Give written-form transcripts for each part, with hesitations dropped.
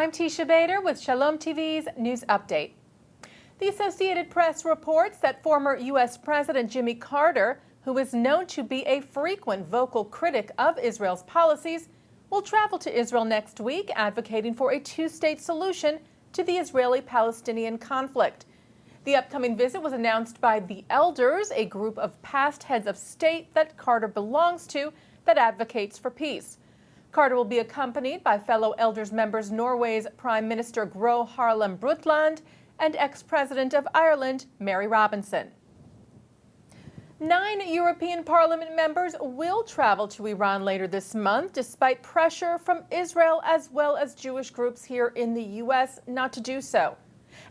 I'm Teisha Bader with Shalom TV's News Update. The Associated Press reports that former U.S. President Jimmy Carter, who is known to be a frequent vocal critic of Israel's policies, will travel to Israel next week, advocating for a two-state solution to the Israeli-Palestinian conflict. The upcoming visit was announced by the Elders, a group of past heads of state that Carter belongs to that advocates for peace. Carter will be accompanied by fellow Elders members Norway's Prime Minister Gro Harlem Brundtland and ex-President of Ireland Mary Robinson. 9 European Parliament members will travel to Iran later this month, despite pressure from Israel as well as Jewish groups here in the U.S. not to do so.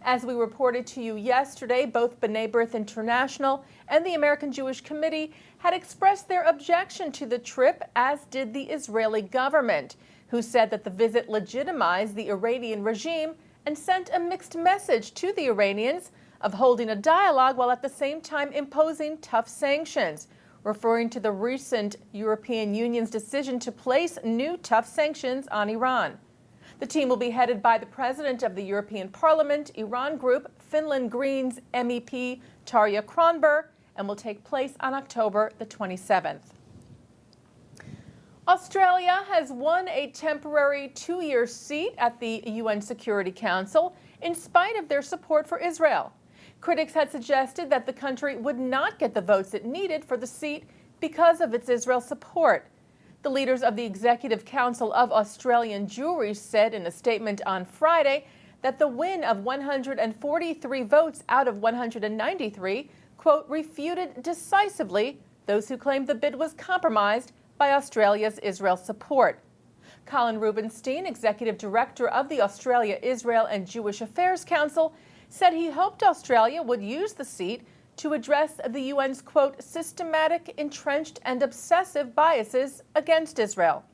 As we reported to you yesterday, both B'nai B'rith International and the American Jewish Committee had expressed their objection to the trip, as did the Israeli government, who said that the visit legitimized the Iranian regime and sent a mixed message to the Iranians of holding a dialogue while at the same time imposing tough sanctions, referring to the recent European Union's decision to place new tough sanctions on Iran. The team will be headed by the President of the European Parliament Iran Group, Finland Greens MEP Tarja Kronberg, and will take place on October the 27th. Australia has won a temporary 2-year seat at the UN Security Council in spite of their support for Israel. Critics had suggested that the country would not get the votes it needed for the seat because of its Israel support. The leaders of the Executive Council of Australian Jewry said in a statement on Friday that the win of 143 votes out of 193, quote, refuted decisively those who claimed the bid was compromised by Australia's Israel support. Colin Rubenstein, Executive Director of the Australia, Israel and Jewish Affairs Council, said he hoped Australia would use the seat to address the UN's, quote, systematic, entrenched and obsessive biases against Israel.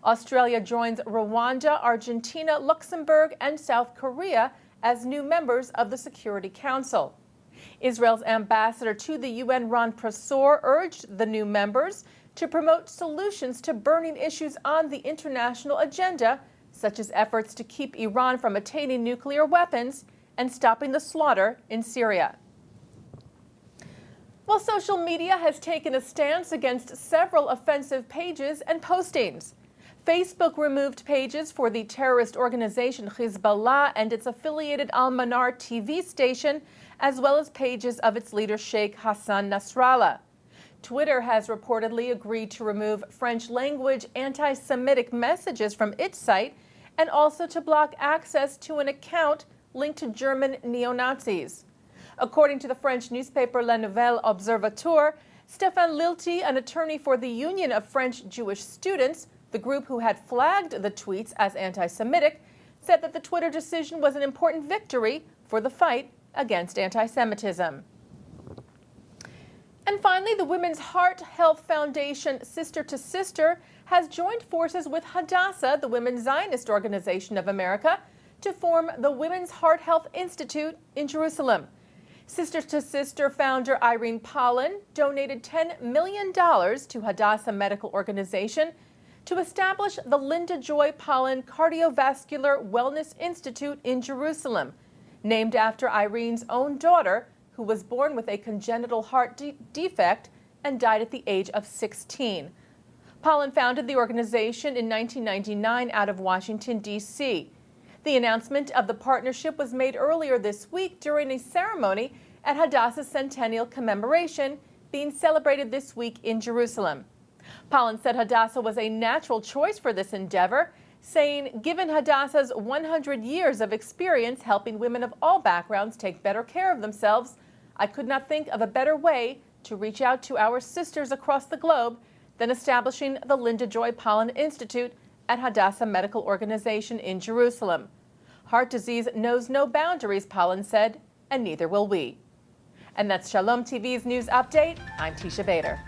Australia joins Rwanda, Argentina, Luxembourg and South Korea as new members of the Security Council. Israel's ambassador to the UN, Ron Prosor, urged the new members to promote solutions to burning issues on the international agenda, such as efforts to keep Iran from attaining nuclear weapons and stopping the slaughter in Syria. While social media has taken a stance against several offensive pages and postings, Facebook removed pages for the terrorist organization Hezbollah and its affiliated Al-Manar TV station, as well as pages of its leader Sheikh Hassan Nasrallah. Twitter has reportedly agreed to remove French-language anti-Semitic messages from its site and also to block access to an account linked to German neo-Nazis. According to the French newspaper Le Nouvel Observateur, Stéphane Lilty, an attorney for the Union of French Jewish Students, the group who had flagged the tweets as anti-Semitic, said that the Twitter decision was an important victory for the fight against anti-Semitism. And finally, the Women's Heart Health Foundation Sister to Sister has joined forces with Hadassah, the Women's Zionist Organization of America, to form the Women's Heart Health Institute in Jerusalem. Sister to Sister founder Irene Pollan donated $10 million to Hadassah Medical Organization to establish the Linda Joy Pollan Cardiovascular Wellness Institute in Jerusalem, named after Irene's own daughter, who was born with a congenital heart defect and died at the age of 16. Pollan founded the organization in 1999 out of Washington, D.C. The announcement of the partnership was made earlier this week during a ceremony at Hadassah's centennial commemoration being celebrated this week in Jerusalem. Pollan said Hadassah was a natural choice for this endeavor, saying, given Hadassah's 100 years of experience helping women of all backgrounds take better care of themselves, I could not think of a better way to reach out to our sisters across the globe than establishing the Linda Joy Pollan Institute at Hadassah Medical Organization in Jerusalem. Heart disease knows no boundaries, Pollan said, and neither will we. And that's Shalom TV's News Update. I'm Teisha Bader.